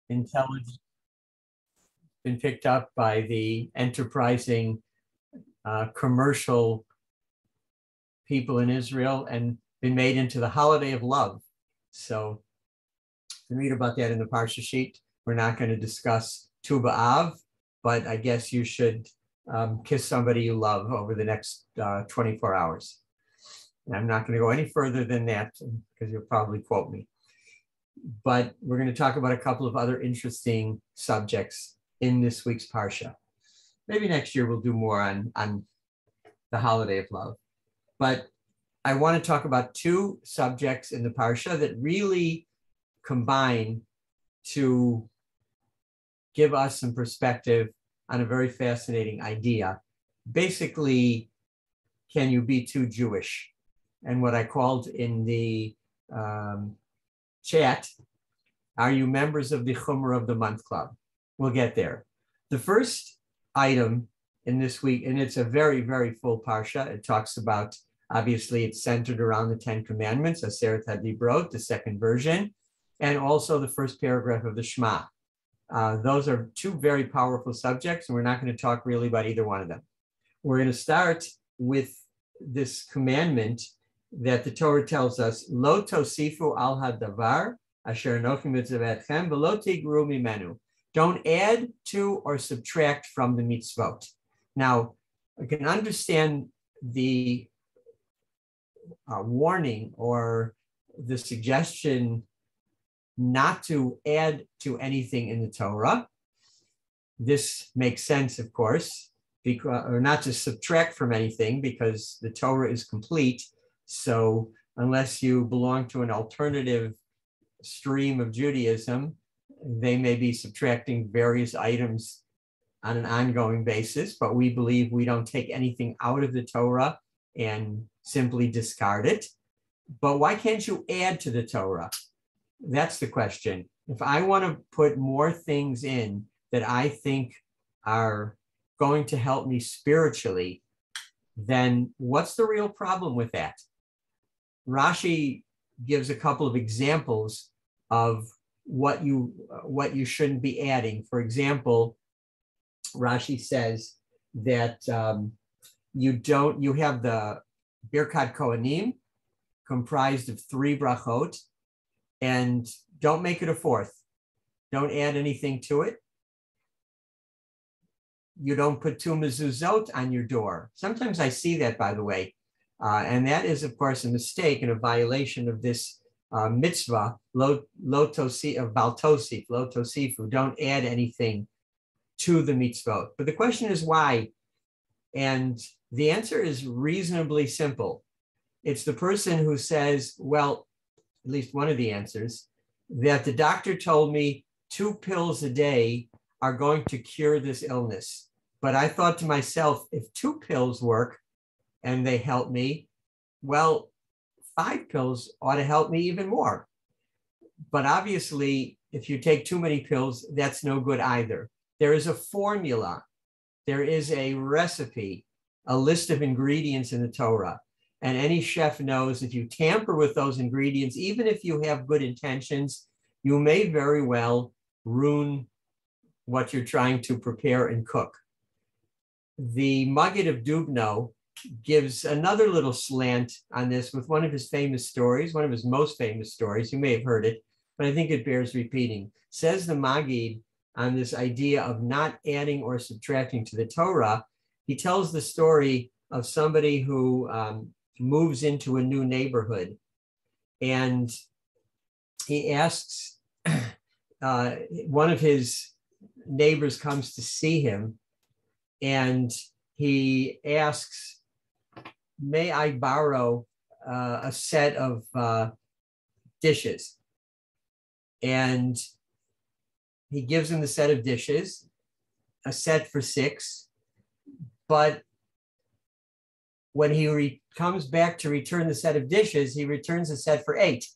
intelligence, been picked up by the enterprising commercial people in Israel and been made into the holiday of love. So you can read about that in the Parsha sheet. We're not going to discuss Tu B'Av, but I guess you should kiss somebody you love over the next 24 hours. And I'm not going to go any further than that because you'll probably quote me. But we're going to talk about a couple of other interesting subjects in this week's Parsha. Maybe next year we'll do more on the holiday of love. But I want to talk about two subjects in the Parsha that really combine to give us some perspective on a very fascinating idea. Basically, can you be too Jewish? And what I called in the chat, are you members of the Chumra of the Month Club? We'll get there. The first item in this week, and it's a very, very full Parsha. It talks about, obviously, it's centered around the Ten Commandments, Aseret HaDibrot, the second version, and also the first paragraph of the Shema. Those are two very powerful subjects, and we're not going to talk really about either one of them. We're going to start with this commandment that the Torah tells us, Lo tosifu al hadavar asher anochi mitzavetchem v'lo tigru mimenu. Don't add to or subtract from the mitzvot. Now, I can understand the warning or the suggestion not to add to anything in the Torah. This makes sense, of course, because, or not to subtract from anything because the Torah is complete. So unless you belong to an alternative stream of Judaism, they may be subtracting various items on an ongoing basis, but we believe we don't take anything out of the Torah and simply discard it. But why can't you add to the Torah? That's the question. If I want to put more things in that I think are going to help me spiritually, then what's the real problem with that? Rashi gives a couple of examples of what you shouldn't be adding. For example, Rashi says that you have the Birkat Kohanim comprised of 3 brachot, and don't make it a 4th. Don't add anything to it. You don't put 2 mezuzot on your door. Sometimes I see that, by the way, and that is, of course, a mistake and a violation of this mitzvah, lo tosifu, don't add anything to the mitzvot. But the question is why? And the answer is reasonably simple. It's the person who says, well, at least one of the answers, that the doctor told me 2 pills a day are going to cure this illness. But I thought to myself, if 2 pills work and they help me, well, 5 pills ought to help me even more. But obviously, if you take too many pills, that's no good either. There is a formula. There is a recipe, a list of ingredients in the Torah. And any chef knows if you tamper with those ingredients, even if you have good intentions, you may very well ruin what you're trying to prepare and cook. The Maggid of Dubno gives another little slant on this with one of his famous stories, one of his most famous stories. You may have heard it, but I think it bears repeating. Says the Maggid on this idea of not adding or subtracting to the Torah, he tells the story of somebody who moves into a new neighborhood, and he asks, one of his neighbors comes to see him, and he asks, may I borrow a set of dishes? And he gives him the set of dishes, a set for 6, but when he comes back to return the set of dishes, he returns a set for 8.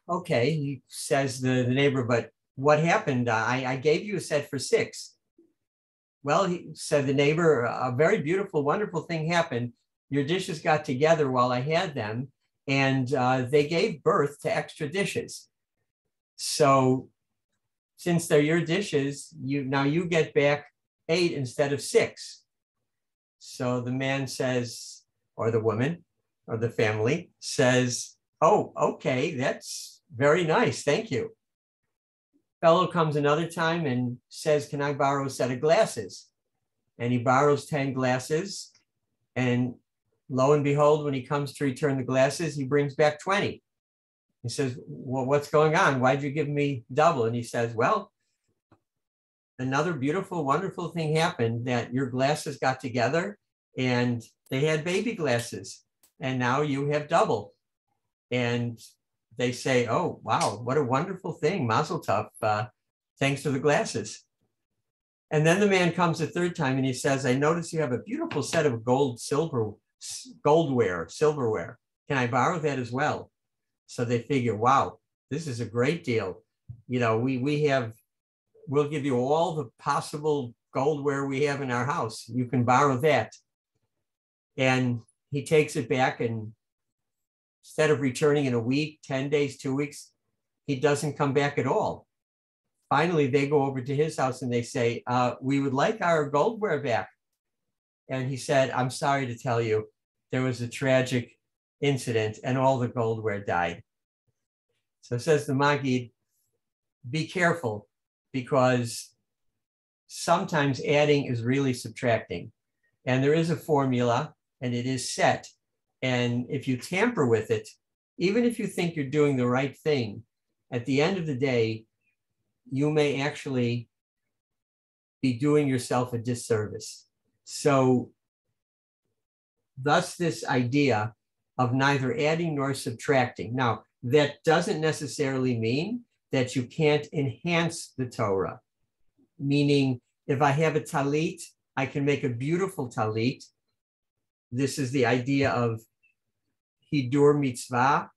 Okay, he says the neighbor, but what happened? I gave you a set for 6. Well, he said, the neighbor, a very beautiful, wonderful thing happened. Your dishes got together while I had them, and they gave birth to extra dishes. So since they're your dishes, you get back 8 instead of 6. So the man says, or the woman, or the family says, oh, okay, that's very nice, thank you. Fellow comes another time and says, can I borrow a set of glasses? And he borrows 10 glasses, and lo and behold, when he comes to return the glasses, he brings back 20. He says, well, what's going on? Why'd you give me double? And he says, well, another beautiful, wonderful thing happened, that your glasses got together and they had baby glasses, and now you have double. And they say, oh, wow, what a wonderful thing. Mazel tov, thanks for the glasses. And then the man comes a third time and he says, I notice you have a beautiful set of silverware. Can I borrow that as well? So they figure, wow, this is a great deal. You know, we'll give you all the possible goldware we have in our house. You can borrow that. And he takes it back, and instead of returning in a week, 10 days, 2 weeks, he doesn't come back at all. Finally, they go over to his house and they say, we would like our goldware back. And he said, I'm sorry to tell you, there was a tragic incident and all the goldware died. So says the Maggid, be careful, because sometimes adding is really subtracting. And there is a formula, and it is set. And if you tamper with it, even if you think you're doing the right thing, at the end of the day, you may actually be doing yourself a disservice. So thus this idea of neither adding nor subtracting. Now, that doesn't necessarily mean that you can't enhance the Torah. Meaning, if I have a talit, I can make a beautiful talit. This is the idea of hidur mitzvah,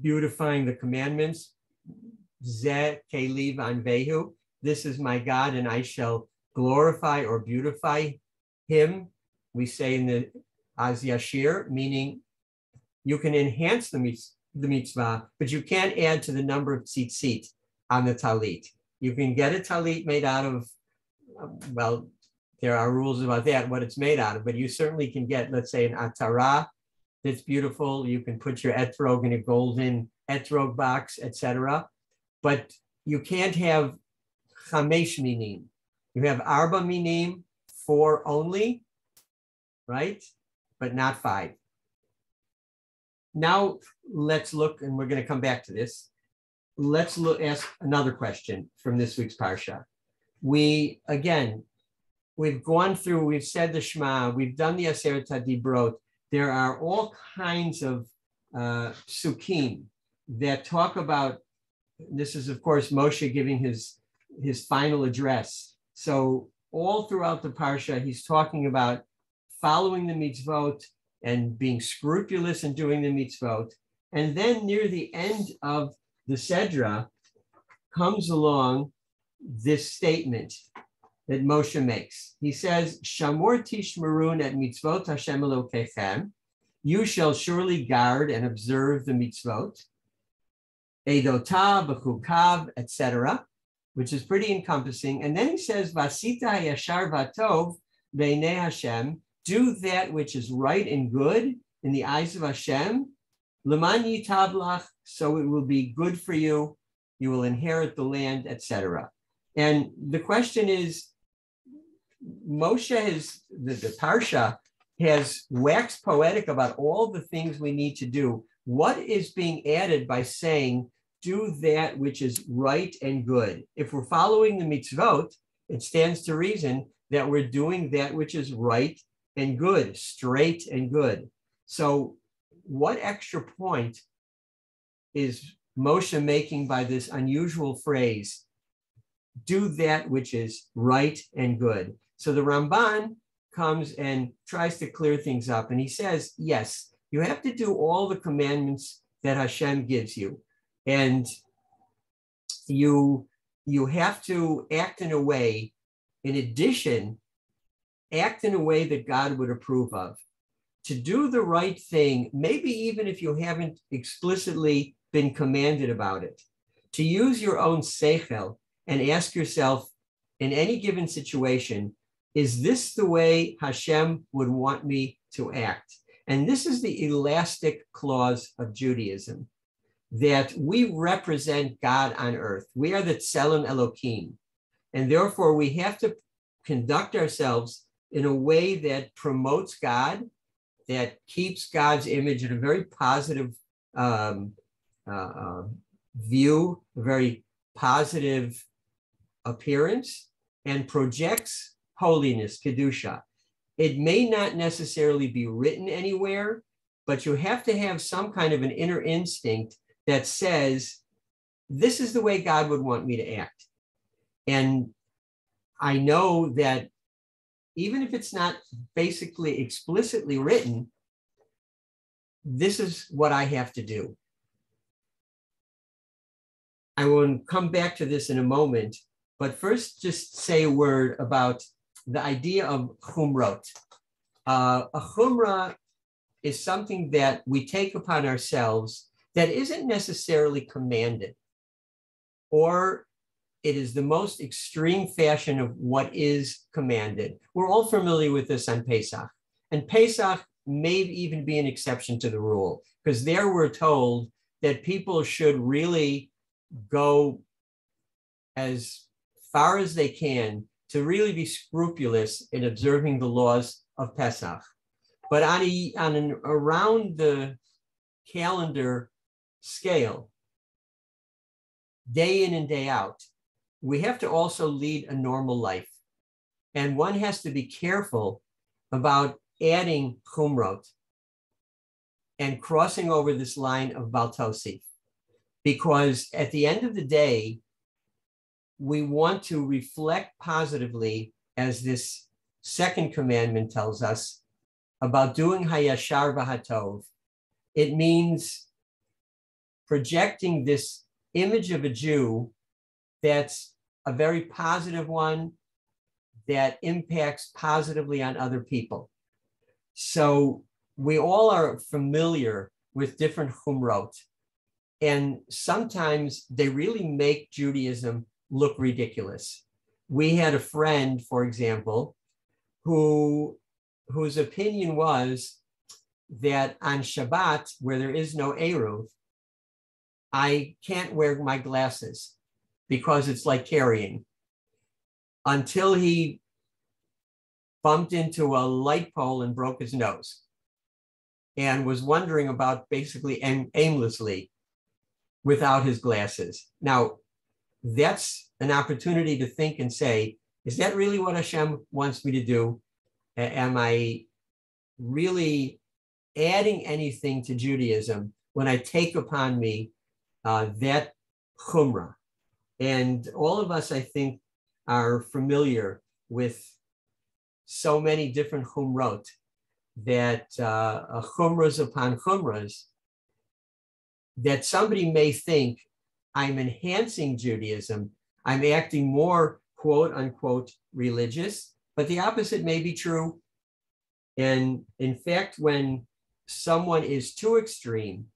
beautifying the commandments. Zeh keli v'anvehu. This is my God, and I shall glorify or beautify him. We say in the Az Yashir, meaning you can enhance the mitzvah, but you can't add to the number of tzitzit on the talit. You can get a talit made out of, well, there are rules about that, what it's made out of, but you certainly can get, let's say, an atara that's beautiful. You can put your etrog in a golden etrog box, etc. But you can't have chamesh minim. You have arba minim, 4 only, right? But not 5. Now let's look, and we're going to come back to this. Let's ask another question from this week's Parsha. We've gone through, we've said the Shema, we've done the Aseret HaDibrot. There are all kinds of psukim that talk about, this is of course Moshe giving his final address. So all throughout the Parsha, he's talking about following the mitzvot and being scrupulous in doing the mitzvot. And then near the end of the Sedra comes along this statement that Moshe makes. He says, Shamor tishmerun et mitzvot Hashem Elokechem. You shall surely guard and observe the mitzvot. Eidotah, b'chukav, etc., which is pretty encompassing. And then he says, Vasita hayashar vatov b'nei Hashem. Do that which is right and good in the eyes of Hashem. L'man yitav lach, so it will be good for you. You will inherit the land, etc. And the question is, Moshe the Parsha has waxed poetic about all the things we need to do. What is being added by saying, do that which is right and good? If we're following the mitzvot, it stands to reason that we're doing that which is right and good, straight and good. So what extra point is Moshe making by this unusual phrase, do that which is right and good? So the Ramban comes and tries to clear things up. And he says, yes, you have to do all the commandments that Hashem gives you. And you have to act in a way, in addition, act in a way that God would approve of. To do the right thing, maybe even if you haven't explicitly been commanded about it. to use your own seichel and ask yourself in any given situation, is this the way Hashem would want me to act? And this is the elastic clause of Judaism, that we represent God on earth. We are the Tselem Elokim. And therefore, we have to conduct ourselves in a way that promotes God, that keeps God's image in a very positive view, a very positive appearance, and projects holiness, Kedusha. It may not necessarily be written anywhere, but you have to have some kind of an inner instinct that says, this is the way God would want me to act. And I know that even if it's not basically explicitly written, this is what I have to do. I will come back to this in a moment, but first just say a word about the idea of chumrot. A chumrah is something that we take upon ourselves that isn't necessarily commanded, or it is the most extreme fashion of what is commanded. We're all familiar with this on Pesach, and Pesach may even be an exception to the rule, because there we're told that people should really go as far as they can to really be scrupulous in observing the laws of Pesach. But on an around the calendar scale, day in and day out, we have to also lead a normal life. And one has to be careful about adding chumrot and crossing over this line of baltosif, because at the end of the day, we want to reflect positively, as this second commandment tells us, about doing hayashar v'hatov. It means projecting this image of a Jew that's a very positive one, that impacts positively on other people. So we all are familiar with different chumrot, and sometimes they really make Judaism look ridiculous. We had a friend, for example, whose opinion was that on Shabbat, where there is no Eruv, I can't wear my glasses because it's like carrying, until he bumped into a light pole and broke his nose and was wondering about basically aimlessly without his glasses. Now, that's an opportunity to think and say, is that really what Hashem wants me to do? Am I really adding anything to Judaism when I take upon me that chumrah? And all of us, I think, are familiar with so many different chumrot, that chumras upon chumras, that somebody may think, I'm enhancing Judaism, I'm acting more quote unquote religious, but the opposite may be true. And in fact, when someone is too extreme,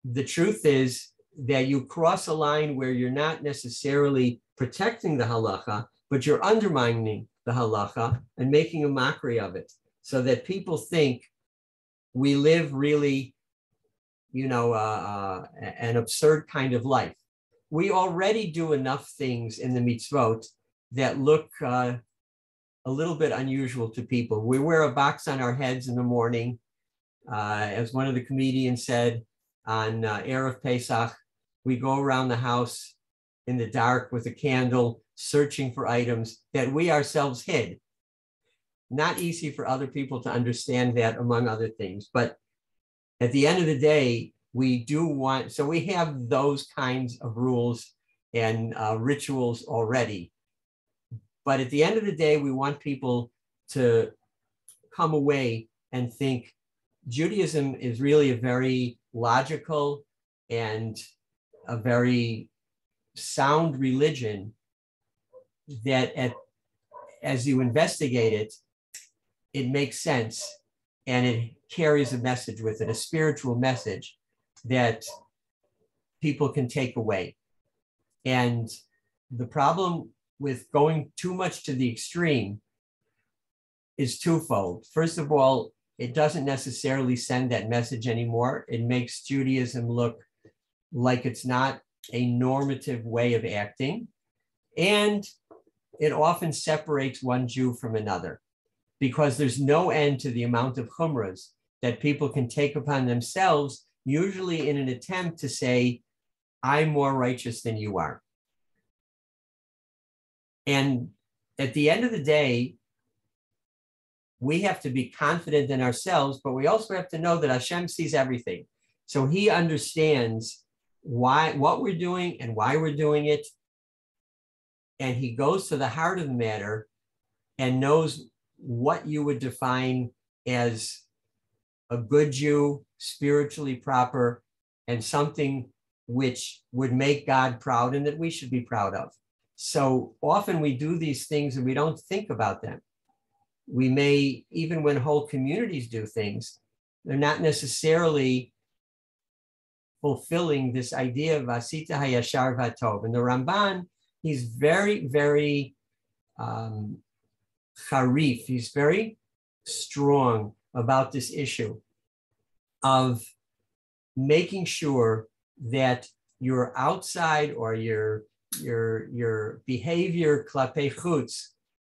the truth is that you cross a line where you're not necessarily protecting the halacha, but you're undermining the halacha and making a mockery of it, so that people think we live really, an absurd kind of life. We already do enough things in the mitzvot that look a little bit unusual to people. We wear a box on our heads in the morning. As one of the comedians said, on Erev Pesach, we go around the house in the dark with a candle, searching for items that we ourselves hid. Not easy for other people to understand that, among other things. But at the end of the day, we have those kinds of rules and rituals already. But at the end of the day, we want people to come away and think Judaism is really a very logical and a very sound religion, that as you investigate it, it makes sense, and it carries a message with it, a spiritual message that people can take away. And the problem with going too much to the extreme is twofold. First of all, it doesn't necessarily send that message anymore. It makes Judaism look like it's not a normative way of acting. And it often separates one Jew from another because there's no end to the amount of chumras that people can take upon themselves, usually in an attempt to say, I'm more righteous than you are. And at the end of the day, we have to be confident in ourselves, but we also have to know that Hashem sees everything. So he understands what we're doing and why we're doing it. And he goes to the heart of the matter and knows what you would define as a good Jew, spiritually proper, and something which would make God proud and that we should be proud of. So often we do these things and we don't think about them. We may, even when whole communities do things, they're not necessarily fulfilling this idea of Asita Hayashar Vatov. And the Ramban, he's very, very charif. He's very strong about this issue of making sure that your outside or your behavior klapei chutz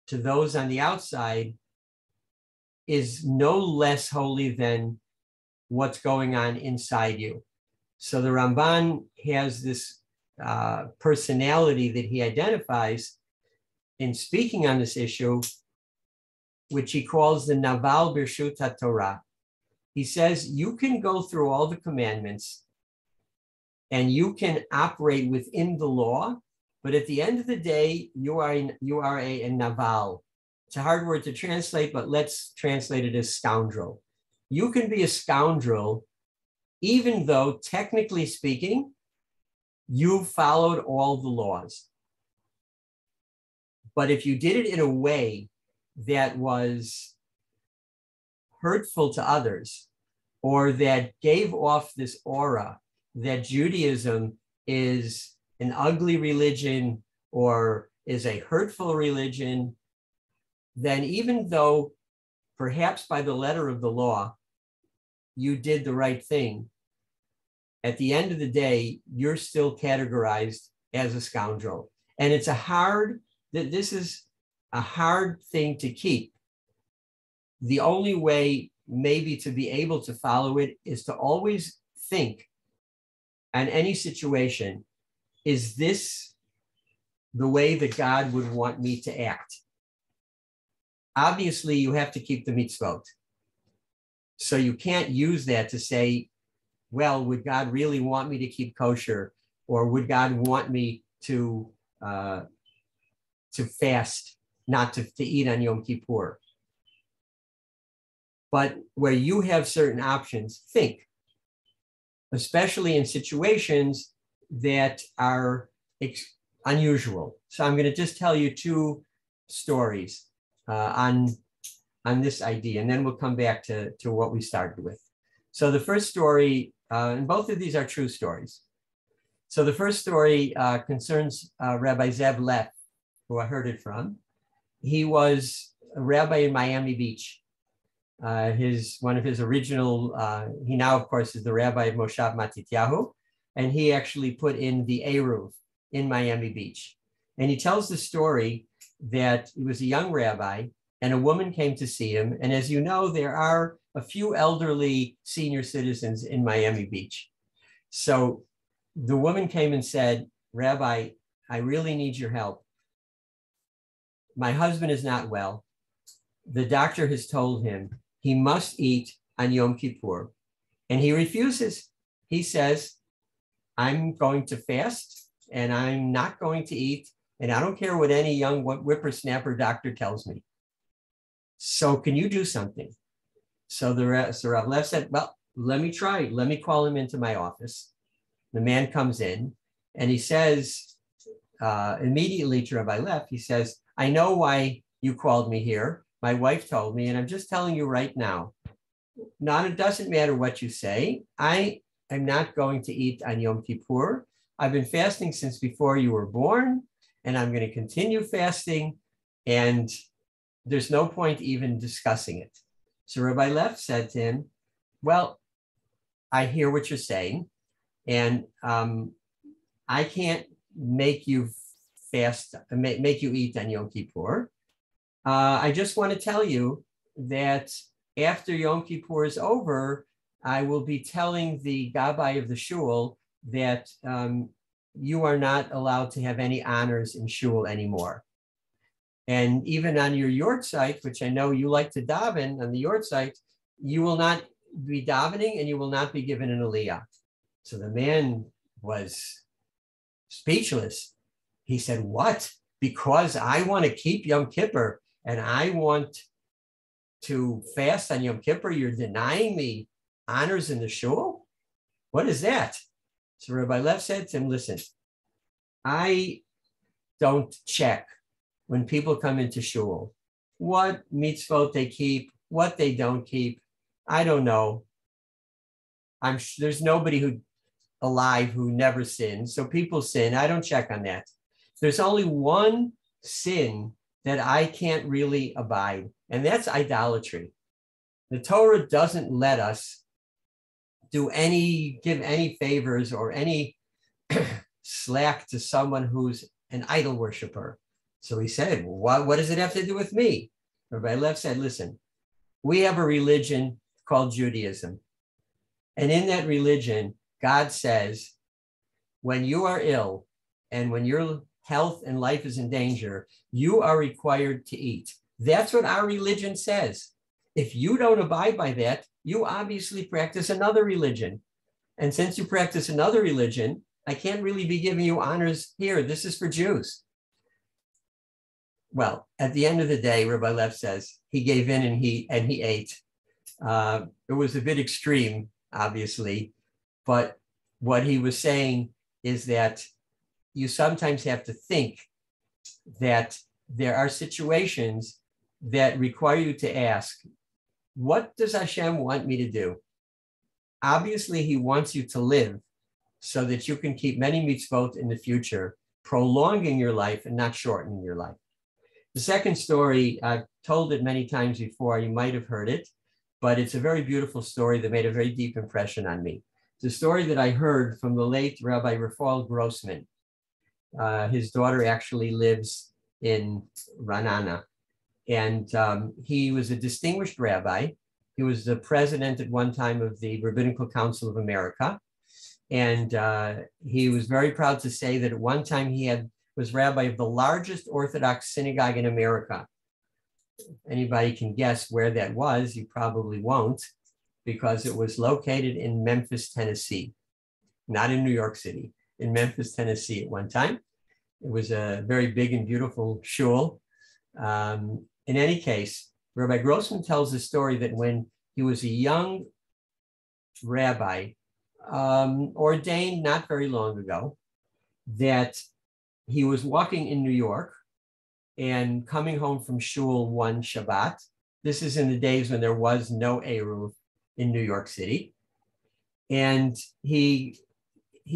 to those on the outside is no less holy than what's going on inside you. So the Ramban has this personality that he identifies in speaking on this issue, which he calls the Naval Birshut HaTorah. He says, you can go through all the commandments and you can operate within the law, but at the end of the day, you are a naval. It's a hard word to translate, but let's translate it as scoundrel. You can be a scoundrel, even though technically speaking, you followed all the laws. But if you did it in a way that was hurtful to others, or that gave off this aura that Judaism is an ugly religion or is a hurtful religion, then even though perhaps by the letter of the law, you did the right thing, at the end of the day, you're still categorized as a scoundrel. And this is a hard thing to keep. The only way maybe to be able to follow it is to always think on any situation, is this the way that God would want me to act? Obviously, you have to keep the mitzvot. So you can't use that to say, well, would God really want me to keep kosher? Or would God want me to fast, not to eat on Yom Kippur? But where you have certain options, think, especially in situations that are unusual. So I'm going to just tell you two stories on this idea, and then we'll come back to what we started with. So the first story, and both of these are true stories. So the first story concerns Rabbi Zev Leff, who I heard it from. He was a rabbi in Miami Beach. One of his original, he now, of course, is the rabbi of Moshav Matityahu, and he actually put in the Eruv in Miami Beach. And he tells the story that he was a young rabbi and a woman came to see him. And as you know, there are a few elderly senior citizens in Miami Beach. So the woman came and said, Rabbi, I really need your help. My husband is not well. The doctor has told him he must eat on Yom Kippur, and he refuses. He says, I'm going to fast and I'm not going to eat, and I don't care what any young whippersnapper doctor tells me. So can you do something? So Rav Leff said, well, let me try. Let me call him into my office. The man comes in and he says immediately to Rabbi Leff, he says, I know why you called me here. My wife told me, and I'm just telling you right now, it doesn't matter what you say. I am not going to eat on Yom Kippur. I've been fasting since before you were born, and I'm going to continue fasting, and there's no point even discussing it. So Rabbi Lev said to him, well, I hear what you're saying, and I can't make you fast, make you eat on Yom Kippur. I just want to tell you that after Yom Kippur is over, I will be telling the Gabbai of the shul that you are not allowed to have any honors in shul anymore. And even on your yort site, which I know you like to daven on the yort site, you will not be davening and you will not be given an aliyah. So the man was speechless. He said, what? Because I want to keep Yom Kippur and I want to fast on Yom Kippur, you're denying me honors in the shul? What is that? So Rabbi Lev said to him, listen, I don't check when people come into shul what mitzvot they keep, what they don't keep. I don't know. There's nobody who alive who never sins. So people sin. I don't check on that. There's only one sin that I can't really abide, and that's idolatry. The Torah doesn't let us give any favors or any slack to someone who's an idol worshiper. So he said, what does it have to do with me? Rabbi Lev said, listen, we have a religion called Judaism. And in that religion, God says, when you are ill and when your health and life is in danger, you are required to eat. That's what our religion says. If you don't abide by that, you obviously practice another religion. And since you practice another religion, I can't really be giving you honors here. This is for Jews. Well, at the end of the day, Rabbi Lev says he gave in and he ate. It was a bit extreme, obviously, but what he was saying is that you sometimes have to think that there are situations that require you to ask, what does Hashem want me to do? Obviously, he wants you to live so that you can keep many mitzvot in the future, prolonging your life and not shortening your life. The second story, I've told it many times before, you might have heard it, but it's a very beautiful story that made a very deep impression on me. It's a story that I heard from the late Rabbi Rafael Grossman. His daughter actually lives in Ra'anana, and he was a distinguished rabbi. He was the president at one time of the Rabbinical Council of America, and he was very proud to say that at one time he was rabbi of the largest Orthodox synagogue in America. Anybody can guess where that was. You probably won't, because it was located in Memphis, Tennessee, not in New York City, in Memphis, Tennessee at one time. It was a very big and beautiful shul. In any case, Rabbi Grossman tells the story that when he was a young rabbi, ordained not very long ago, that he was walking in New York and coming home from shul one Shabbat. This is in the days when there was no Eruv in New York City. And he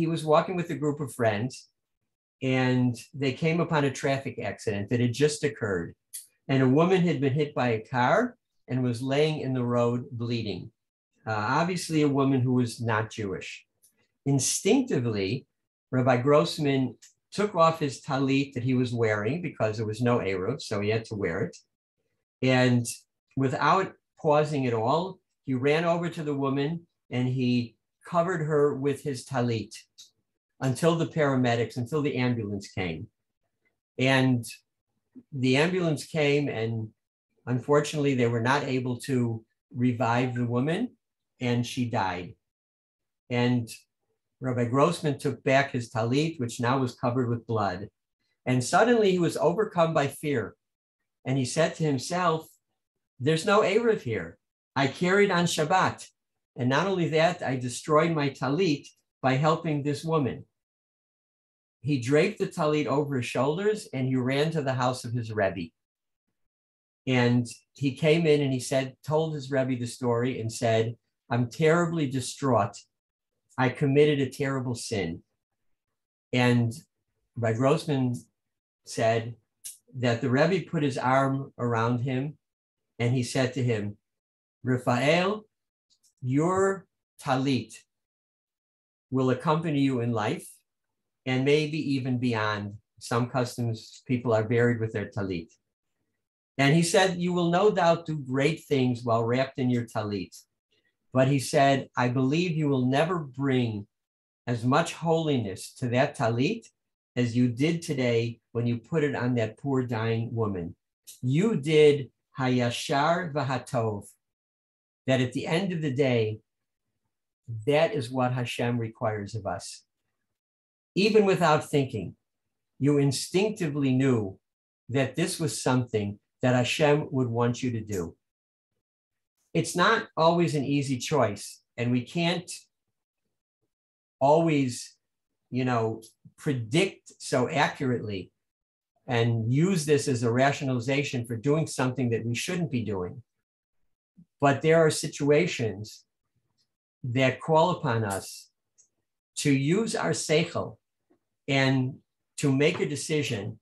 was walking with a group of friends, and they came upon a traffic accident that had just occurred. And a woman had been hit by a car and was laying in the road bleeding. Obviously a woman who was not Jewish. Instinctively, Rabbi Grossman took off his talit that he was wearing because there was no Eruv, so he had to wear it. And without pausing at all, he ran over to the woman and he covered her with his talit until the ambulance came. And the ambulance came, and unfortunately they were not able to revive the woman, and she died. And Rabbi Grossman took back his talit, which now was covered with blood. And suddenly he was overcome by fear. And he said to himself, there's no Eruv here. I carried on Shabbat. And not only that, I destroyed my talit by helping this woman. He draped the talit over his shoulders and he ran to the house of his Rebbe. And he came in and he told his Rebbe the story and said, I'm terribly distraught. I committed a terrible sin. And Rabbi Grossman said that the Rebbe put his arm around him and he said to him, Raphael, your talit will accompany you in life and maybe even beyond. Some customs, people are buried with their talit. And he said, you will no doubt do great things while wrapped in your talit. But he said, I believe you will never bring as much holiness to that talit as you did today when you put it on that poor dying woman. You did hayashar v'hatov, that at the end of the day, that is what Hashem requires of us. Even without thinking, you instinctively knew that this was something that Hashem would want you to do. It's not always an easy choice, and we can't always, predict so accurately and use this as a rationalization for doing something that we shouldn't be doing. But there are situations that call upon us to use our seichel and to make a decision.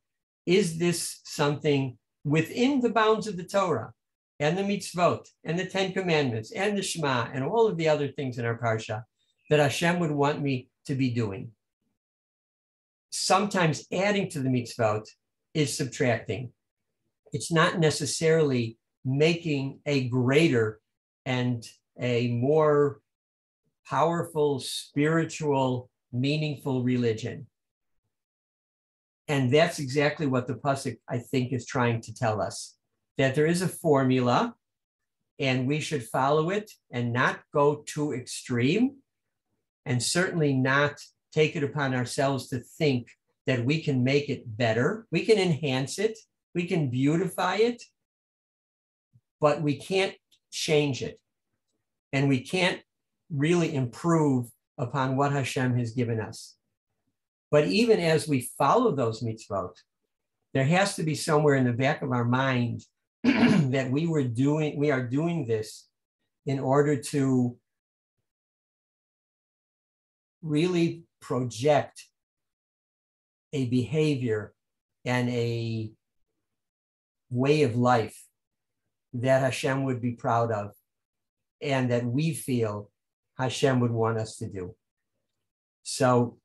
Is this something within the bounds of the Torah and the mitzvot and the 10 commandments and the Shema and all of the other things in our parsha that Hashem would want me to be doing? Sometimes adding to the mitzvot is subtracting. It's not necessarily making a greater and a more powerful, spiritual, meaningful religion. And that's exactly what the pasuk, I think, is trying to tell us, that there is a formula and we should follow it and not go too extreme, and certainly not take it upon ourselves to think that we can make it better. We can enhance it, we can beautify it, but we can't change it. And we can't really improve upon what Hashem has given us. But even as we follow those mitzvot, there has to be somewhere in the back of our mind that we are doing this in order to really project a behavior and a way of life that Hashem would be proud of and that we feel Hashem would want us to do. So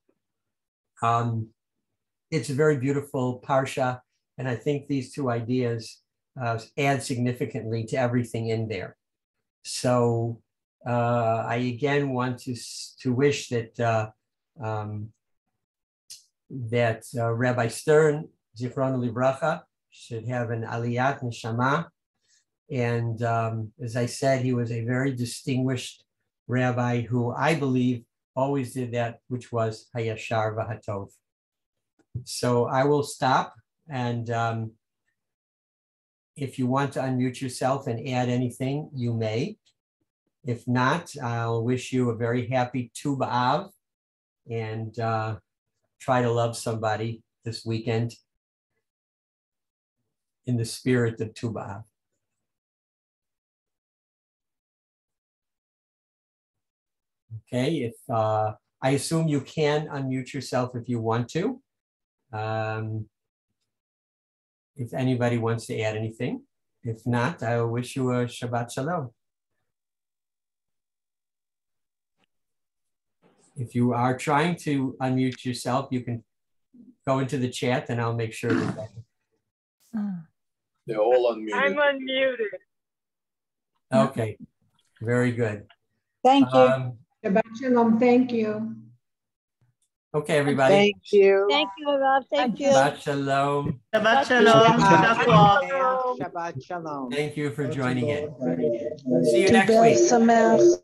it's a very beautiful parsha, and I think these two ideas add significantly to everything in there. So I again want to wish that Rabbi Stern, Zichrono Livracha, should have an aliyat neshama. And as I said, he was a very distinguished rabbi who I believe always did that, which was hayashar v'hatov. So I will stop, and if you want to unmute yourself and add anything, you may. If not, I'll wish you a very happy Tu B'Av, and try to love somebody this weekend in the spirit of Tu B'Av. Okay, if I assume you can unmute yourself if you want to. If anybody wants to add anything. If not, I will wish you a Shabbat Shalom. If you are trying to unmute yourself, you can go into the chat and I'll make sure that they're all unmuted. I'm unmuted. Okay, very good. Thank you. Shabbat Shalom. Thank you. Okay, everybody. Thank you. Thank you, Rob. Thank you. Shabbat Shalom. Shabbat Shalom. Shabbat Shalom. Thank you for joining in. See you next week. Sameach.